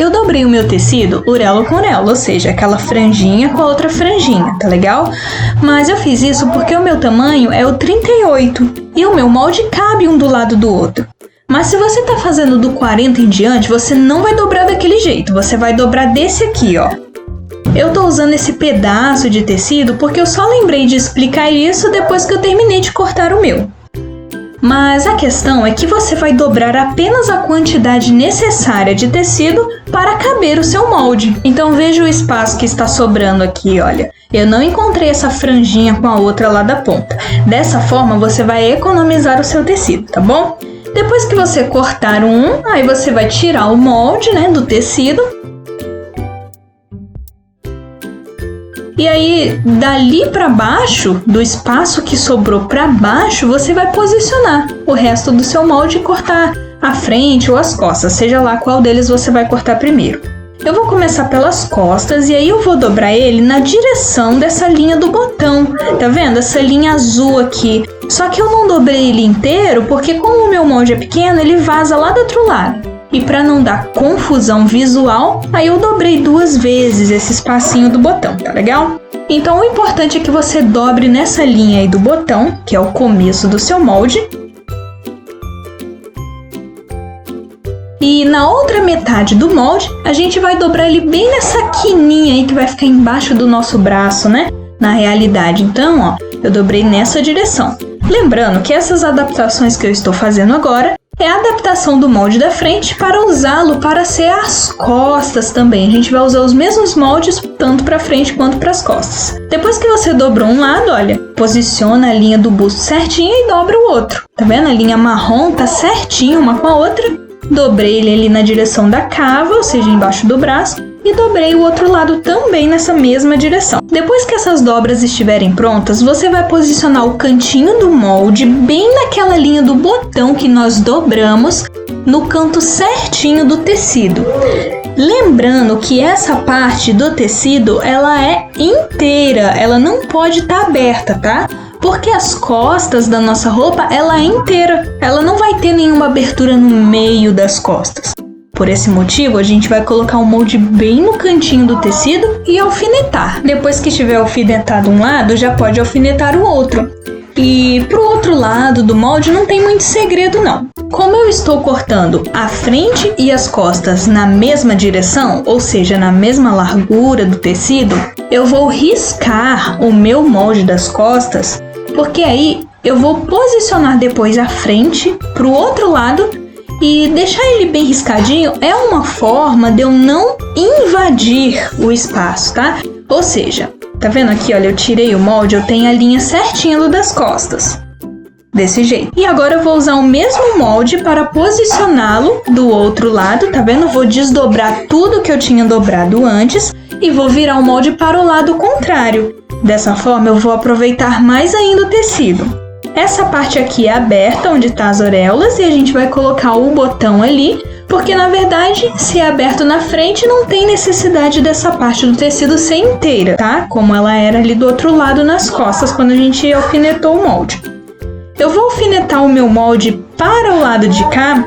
eu dobrei o meu tecido urelo com urelo, ou seja, aquela franjinha com a outra franjinha, tá legal? Mas eu fiz isso porque o meu tamanho é o 38 e o meu molde cabe um do lado do outro. Mas se você tá fazendo do 40 em diante, você não vai dobrar daquele jeito, você vai dobrar desse aqui, ó. Eu tô usando esse pedaço de tecido porque eu só lembrei de explicar isso depois que eu terminei de cortar o meu. Mas a questão é que você vai dobrar apenas a quantidade necessária de tecido para caber o seu molde. Então veja o espaço que está sobrando aqui, olha. Eu não encontrei essa franjinha com a outra lá da ponta. Dessa forma você vai economizar o seu tecido, tá bom? Depois que você cortar um, aí você vai tirar o molde, né, do tecido. E aí, dali para baixo, do espaço que sobrou para baixo, você vai posicionar o resto do seu molde e cortar a frente ou as costas, seja lá qual deles você vai cortar primeiro. Eu vou começar pelas costas e aí eu vou dobrar ele na direção dessa linha do botão. Tá vendo? Essa linha azul aqui. Só que eu não dobrei ele inteiro porque como o meu molde é pequeno, ele vaza lá do outro lado. E para não dar confusão visual, aí eu dobrei 2 vezes esse espacinho do botão, tá legal? Então o importante é que você dobre nessa linha aí do botão, que é o começo do seu molde. E na outra metade do molde, a gente vai dobrar ele bem nessa quininha aí que vai ficar embaixo do nosso braço, né? Na realidade, então, ó, eu dobrei nessa direção. Lembrando que essas adaptações que eu estou fazendo agora é a adaptação do molde da frente para usá-lo para ser as costas também. A gente vai usar os mesmos moldes tanto para frente quanto para as costas. Depois que você dobrou um lado, olha, posiciona a linha do busto certinho e dobra o outro. Tá vendo? A linha marrom tá certinho uma com a outra. Dobrei ele ali na direção da cava, ou seja, embaixo do braço. E dobrei o outro lado também nessa mesma direção. Depois que essas dobras estiverem prontas, você vai posicionar o cantinho do molde bem naquela linha do botão que nós dobramos, no canto certinho do tecido. Lembrando que essa parte do tecido, ela é inteira, ela não pode estar aberta, tá? Porque as costas da nossa roupa, ela é inteira, ela não vai ter nenhuma abertura no meio das costas. Por esse motivo, a gente vai colocar o molde bem no cantinho do tecido e alfinetar. Depois que estiver alfinetado um lado, já pode alfinetar o outro. E pro outro lado do molde não tem muito segredo não. Como eu estou cortando a frente e as costas na mesma direção, ou seja, na mesma largura do tecido, eu vou riscar o meu molde das costas, porque aí eu vou posicionar depois a frente pro outro lado e deixar ele bem riscadinho é uma forma de eu não invadir o espaço, tá? Ou seja, tá vendo aqui, olha, eu tirei o molde, eu tenho a linha certinha do das costas. Desse jeito. E agora eu vou usar o mesmo molde para posicioná-lo do outro lado, tá vendo? Vou desdobrar tudo que eu tinha dobrado antes e vou virar o molde para o lado contrário. Dessa forma eu vou aproveitar mais ainda o tecido. Essa parte aqui é aberta, onde tá as auréolas, e a gente vai colocar o botão ali, porque na verdade, se é aberto na frente, não tem necessidade dessa parte do tecido ser inteira, tá? Como ela era ali do outro lado nas costas, quando a gente alfinetou o molde. Eu vou alfinetar o meu molde para o lado de cá,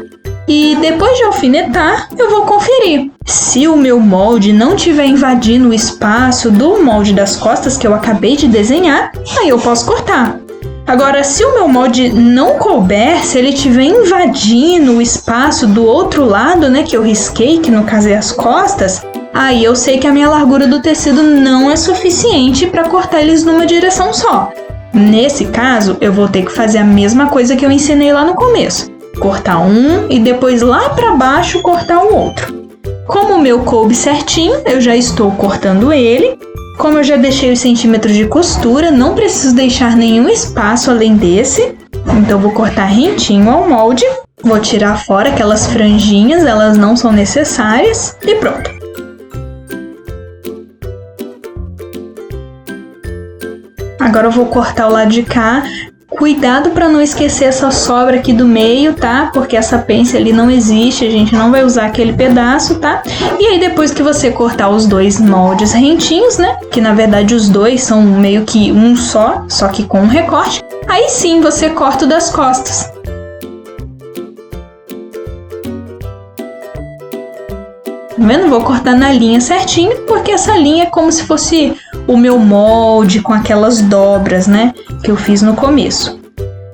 e depois de alfinetar, eu vou conferir. Se o meu molde não estiver invadindo o espaço do molde das costas que eu acabei de desenhar, aí eu posso cortar. Agora, se o meu molde não couber, se ele estiver invadindo o espaço do outro lado, né, que eu risquei, que no caso é as costas, aí eu sei que a minha largura do tecido não é suficiente para cortar eles numa direção só. Nesse caso, eu vou ter que fazer a mesma coisa que eu ensinei lá no começo. Cortar um e depois lá para baixo cortar o outro. Como o meu coube certinho, eu já estou cortando ele. Como eu já deixei os centímetros de costura, não preciso deixar nenhum espaço além desse. Então vou cortar rentinho ao molde. Vou tirar fora aquelas franjinhas, elas não são necessárias. E pronto. Agora eu vou cortar o lado de cá. Cuidado para não esquecer essa sobra aqui do meio, tá? Porque essa pence ali não existe, a gente não vai usar aquele pedaço, tá? E aí depois que você cortar os dois moldes rentinhos, né? Que na verdade os dois são meio que um só que com um recorte. Aí sim você corta o das costas. vendo? Vou cortar na linha certinho, porque essa linha é como se fosse o meu molde com aquelas dobras, né? Que eu fiz no começo.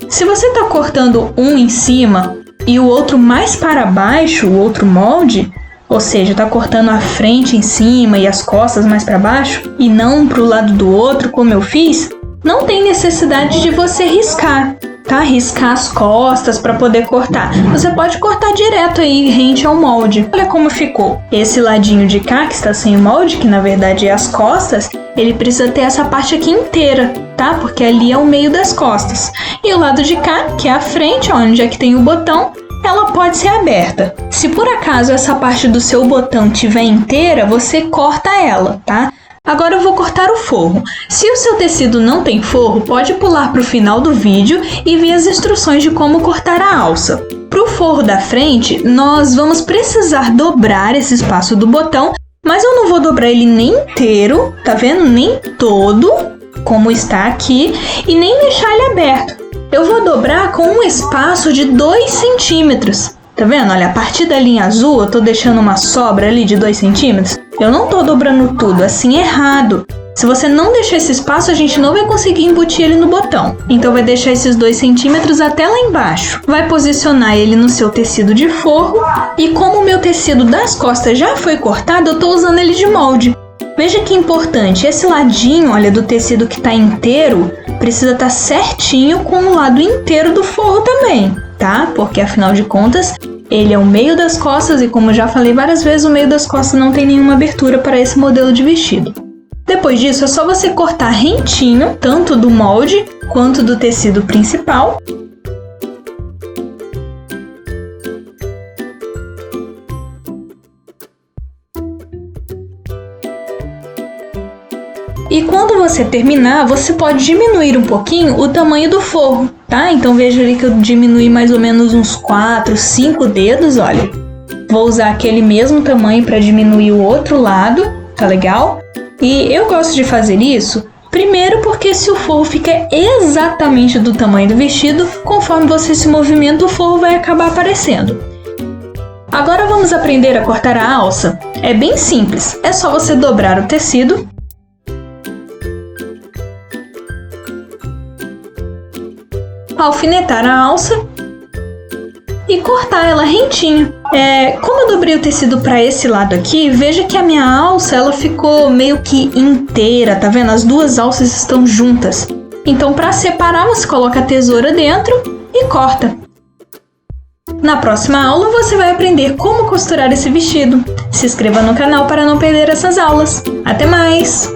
Se você tá cortando um em cima e o outro mais para baixo, o outro molde, ou seja, tá cortando a frente em cima e as costas mais para baixo, e não pro lado do outro, como eu fiz, não tem necessidade de você riscar, tá? Riscar as costas para poder cortar. Você pode cortar direto aí, rente ao molde. Olha como ficou. Esse ladinho de cá, que está sem o molde, que na verdade é as costas, ele precisa ter essa parte aqui inteira, tá? Porque ali é o meio das costas. E o lado de cá, que é a frente, onde é que tem o botão, ela pode ser aberta. Se por acaso essa parte do seu botão estiver inteira, você corta ela, tá? Agora eu vou cortar o forro. Se o seu tecido não tem forro, pode pular para o final do vídeo e ver as instruções de como cortar a alça. Para o forro da frente, nós vamos precisar dobrar esse espaço do botão, mas eu não vou dobrar ele nem inteiro, tá vendo? Nem todo, como está aqui, e nem deixar ele aberto. Eu vou dobrar com um espaço de 2 centímetros. Tá vendo? Olha, a partir da linha azul eu tô deixando uma sobra ali de 2 centímetros. Eu não tô dobrando tudo, assim é errado. Se você não deixar esse espaço, a gente não vai conseguir embutir ele no botão. Então vai deixar esses 2 centímetros até lá embaixo. Vai posicionar ele no seu tecido de forro. E como o meu tecido das costas já foi cortado, eu tô usando ele de molde. Veja que importante, esse ladinho, olha, do tecido que tá inteiro, precisa estar certinho com o lado inteiro do forro também, tá? Porque afinal de contas, ele é o meio das costas e, como já falei várias vezes, o meio das costas não tem nenhuma abertura para esse modelo de vestido. Depois disso, é só você cortar rentinho, tanto do molde quanto do tecido principal. E quando você terminar, você pode diminuir um pouquinho o tamanho do forro, tá? Então veja ali que eu diminui mais ou menos uns 4, 5 dedos, olha. Vou usar aquele mesmo tamanho para diminuir o outro lado, tá legal? E eu gosto de fazer isso, primeiro porque se o forro fica exatamente do tamanho do vestido, conforme você se movimenta, o forro vai acabar aparecendo. Agora vamos aprender a cortar a alça. É bem simples, é só você dobrar o tecido, alfinetar a alça e cortar ela rentinho. Como eu dobrei o tecido para esse lado aqui, veja que a minha alça ela ficou meio que inteira, tá vendo? As duas alças estão juntas. Então, para separar, você coloca a tesoura dentro e corta. Na próxima aula, você vai aprender como costurar esse vestido. Se inscreva no canal para não perder essas aulas. Até mais!